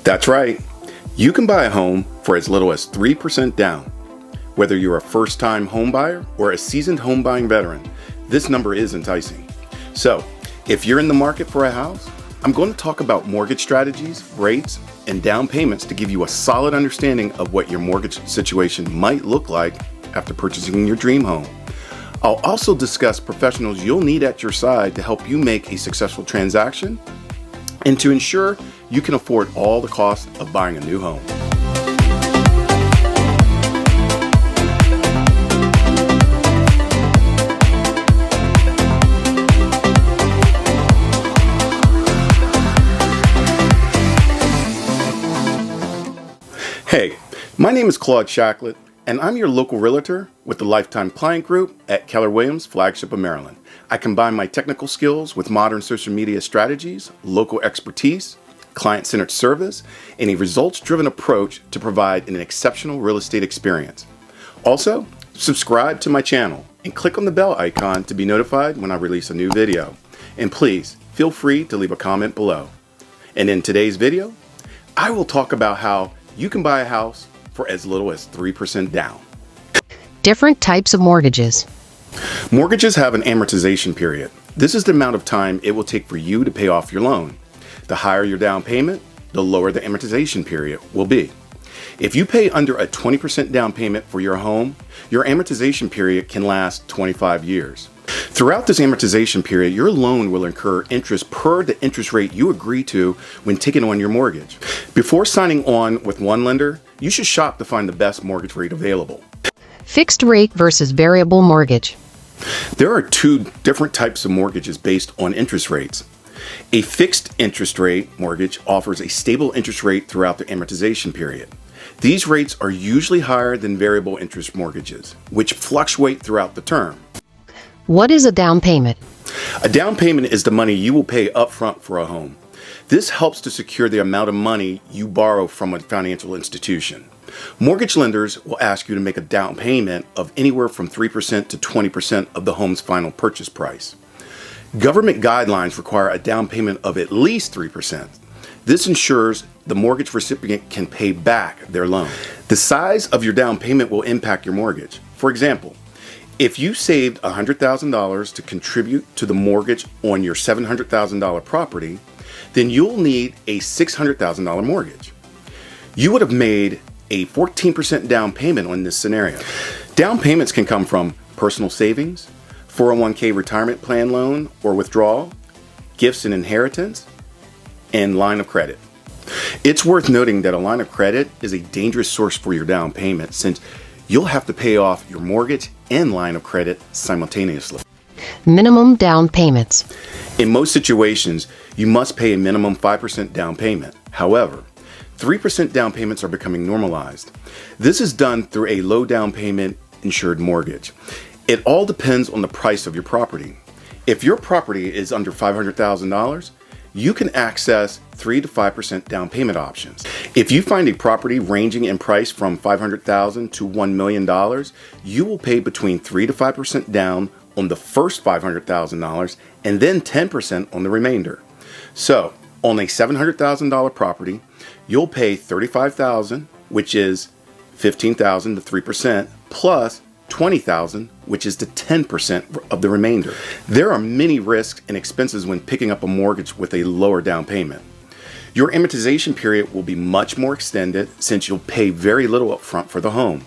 That's right. You can buy a home for as little as 3% down. Whether you're a first-time home buyer or a seasoned home buying veteran, this number is enticing. So, if you're in the market for a house, I'm going to talk about mortgage strategies, rates, and down payments to give you a solid understanding of what your mortgage situation might look like after purchasing your dream home. I'll also discuss professionals you'll need at your side to help you make a successful transaction and to ensure you can afford all the costs of buying a new home. Hey, my name is Claude Shacklett, and I'm your local realtor with the Lifetime Client Group at Keller Williams, Flagship of Maryland. I combine my technical skills with modern social media strategies, local expertise, client-centered service, and a results-driven approach to provide an exceptional real estate experience. Also, subscribe to my channel and click on the bell icon to be notified when I release a new video. And please, feel free to leave a comment below. And in today's video, I will talk about how you can buy a house for as little as 3% down. Different types of mortgages. Mortgages have an amortization period. This is the amount of time it will take for you to pay off your loan. The higher your down payment, the lower the amortization period will be. If you pay under a 20% down payment for your home, your amortization period can last 25 years. Throughout this amortization period, your loan will incur interest per the interest rate you agree to when taking on your mortgage. Before signing on with one lender, you should shop to find the best mortgage rate available. Fixed rate versus variable mortgage. There are two different types of mortgages based on interest rates. A fixed interest rate mortgage offers a stable interest rate throughout the amortization period. These rates are usually higher than variable interest mortgages, which fluctuate throughout the term. What is a down payment? A down payment is the money you will pay upfront for a home. This helps to secure the amount of money you borrow from a financial institution. Mortgage lenders will ask you to make a down payment of anywhere from 3% to 20% of the home's final purchase price. Government guidelines require a down payment of at least 3%. This ensures the mortgage recipient can pay back their loan. The size of your down payment will impact your mortgage. For example, if you saved $100,000 to contribute to the mortgage on your $700,000 property, then you'll need a $600,000 mortgage. You would have made a 14% down payment on this scenario. Down payments can come from personal savings, 401k retirement plan loan or withdrawal, gifts and inheritance, and line of credit. It's worth noting that a line of credit is a dangerous source for your down payment since you'll have to pay off your mortgage and line of credit simultaneously. Minimum down payments. In most situations, you must pay a minimum 5% down payment. However, 3% down payments are becoming normalized. This is done through a low down payment insured mortgage. It all depends on the price of your property. If your property is under $500,000, you can access 3 to 5% down payment options. If you find a property ranging in price from $500,000 to $1 million, you will pay between 3 to 5% down on the first $500,000 and then 10% on the remainder. So, on a $700,000 property, you'll pay $35,000, which is $15,000 to 3%, plus $20,000, which is the 10% of the remainder. There are many risks and expenses when picking up a mortgage with a lower down payment. Your amortization period will be much more extended since you'll pay very little upfront for the home.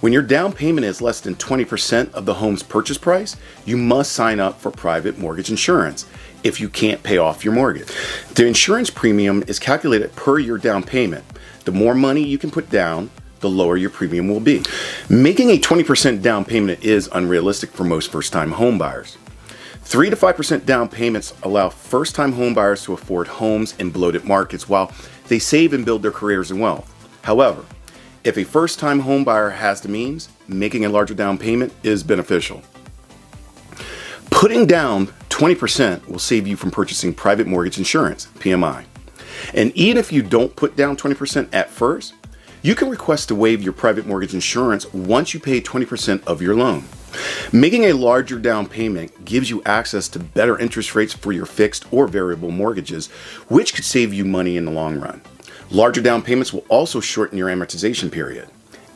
When your down payment is less than 20% of the home's purchase price, you must sign up for private mortgage insurance if you can't pay off your mortgage. The insurance premium is calculated per your down payment. The more money you can put down, the lower your premium will be. Making a 20% down payment is unrealistic for most first-time home buyers. 3 to 5% down payments allow first-time home buyers to afford homes in bloated markets while they save and build their careers and wealth. However, if a first-time home buyer has the means, making a larger down payment is beneficial. Putting down 20% will save you from purchasing private mortgage insurance, PMI. And even if you don't put down 20% at first, you can request to waive your private mortgage insurance once you pay 20% of your loan. Making a larger down payment gives you access to better interest rates for your fixed or variable mortgages, which could save you money in the long run. Larger down payments will also shorten your amortization period.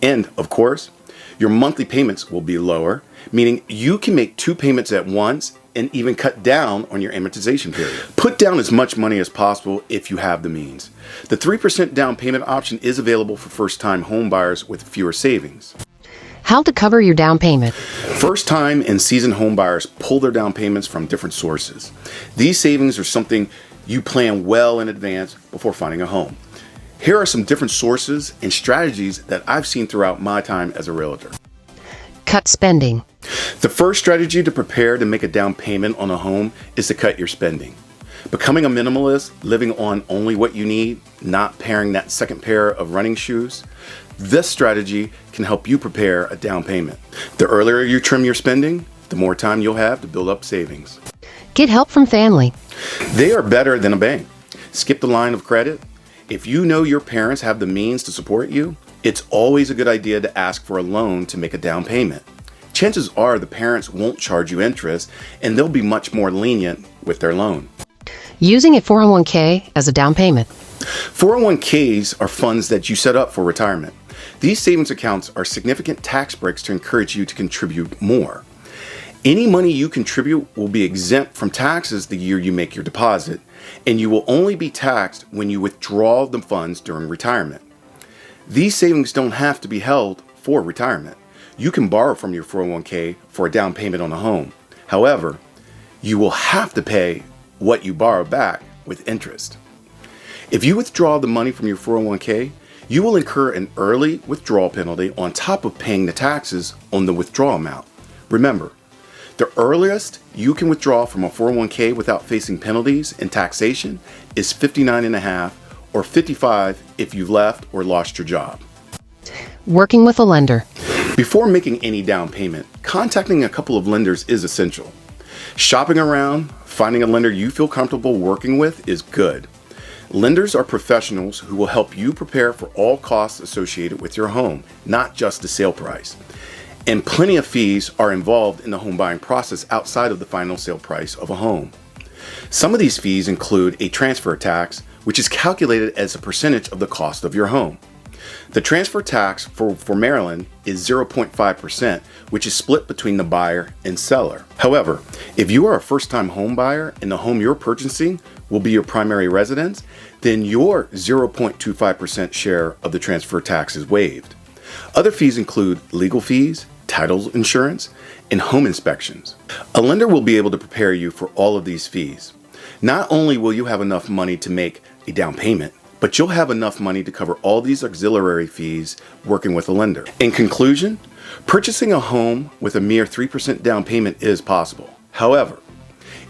And, of course, your monthly payments will be lower, meaning you can make 2 payments at once and even cut down on your amortization period. Put down as much money as possible if you have the means. The 3% down payment option is available for first-time home buyers with fewer savings. How to cover your down payment. First-time and seasoned home buyers pull their down payments from different sources. These savings are something you plan well in advance before finding a home. Here are some different sources and strategies that I've seen throughout my time as a realtor. Cut spending. The first strategy to prepare to make a down payment on a home is to cut your spending. Becoming a minimalist, living on only what you need, not pairing that second pair of running shoes, this strategy can help you prepare a down payment. The earlier you trim your spending, the more time you'll have to build up savings. Get help from family. They are better than a bank. Skip the line of credit. If you know your parents have the means to support you, it's always a good idea to ask for a loan to make a down payment. Chances are the parents won't charge you interest and they'll be much more lenient with their loan. Using a 401k as a down payment. 401ks are funds that you set up for retirement. These savings accounts are significant tax breaks to encourage you to contribute more. Any money you contribute will be exempt from taxes the year you make your deposit, and you will only be taxed when you withdraw the funds during retirement. These savings don't have to be held for retirement. You can borrow from your 401k for a down payment on a home. However, you will have to pay what you borrow back with interest. If you withdraw the money from your 401k, you will incur an early withdrawal penalty on top of paying the taxes on the withdrawal amount. Remember, the earliest you can withdraw from a 401k without facing penalties and taxation is 59.5 or 55 if you've left or lost your job. Working with a lender. Before making any down payment, contacting a couple of lenders is essential. Shopping around, finding a lender you feel comfortable working with is good. Lenders are professionals who will help you prepare for all costs associated with your home, not just the sale price. And plenty of fees are involved in the home buying process outside of the final sale price of a home. Some of these fees include a transfer tax, which is calculated as a percentage of the cost of your home. The transfer tax for Maryland is 0.5%, which is split between the buyer and seller. However, if you are a first-time home buyer and the home you're purchasing will be your primary residence, then your 0.25% share of the transfer tax is waived. Other fees include legal fees, title insurance, and home inspections. A lender will be able to prepare you for all of these fees. Not only will you have enough money to make a down payment, but you'll have enough money to cover all these auxiliary fees working with a lender. In conclusion, purchasing a home with a mere 3% down payment is possible. However,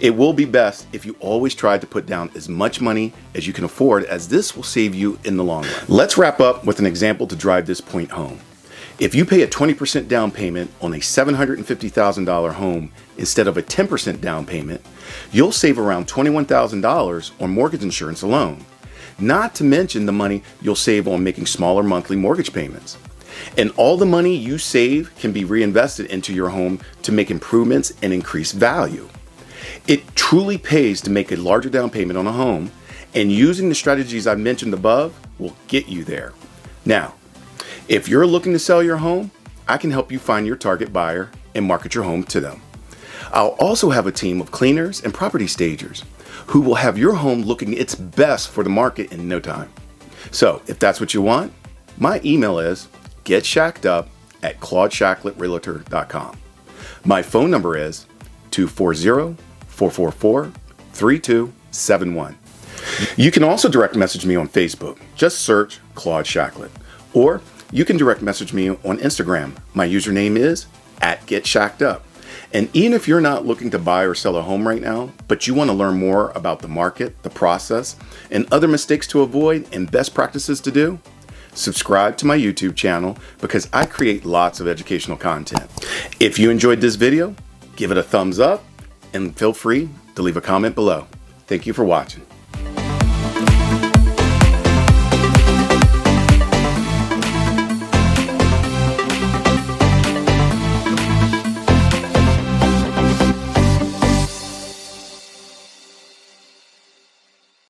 it will be best if you always try to put down as much money as you can afford, as this will save you in the long run. Let's wrap up with an example to drive this point home. If you pay a 20% down payment on a $750,000 home instead of a 10% down payment, you'll save around $21,000 on mortgage insurance alone. Not to mention the money you'll save on making smaller monthly mortgage payments. And all the money you save can be reinvested into your home to make improvements and increase value. It truly pays to make a larger down payment on a home, and using the strategies I mentioned above will get you there. Now, if you're looking to sell your home, I can help you find your target buyer and market your home to them. I'll also have a team of cleaners and property stagers who will have your home looking its best for the market in no time. So if that's what you want, my email is GetShackDUp@ClaudeShacklettRealtor.com. My phone number is 240-444-3271. You can also direct message me on Facebook. Just search Claude Shacklett. Or you can direct message me on Instagram. My username is @GetShackDUp. And even if you're not looking to buy or sell a home right now, but you want to learn more about the market, the process, and other mistakes to avoid and best practices to do, subscribe to my YouTube channel because I create lots of educational content. If you enjoyed this video, give it a thumbs up and feel free to leave a comment below. Thank you for watching.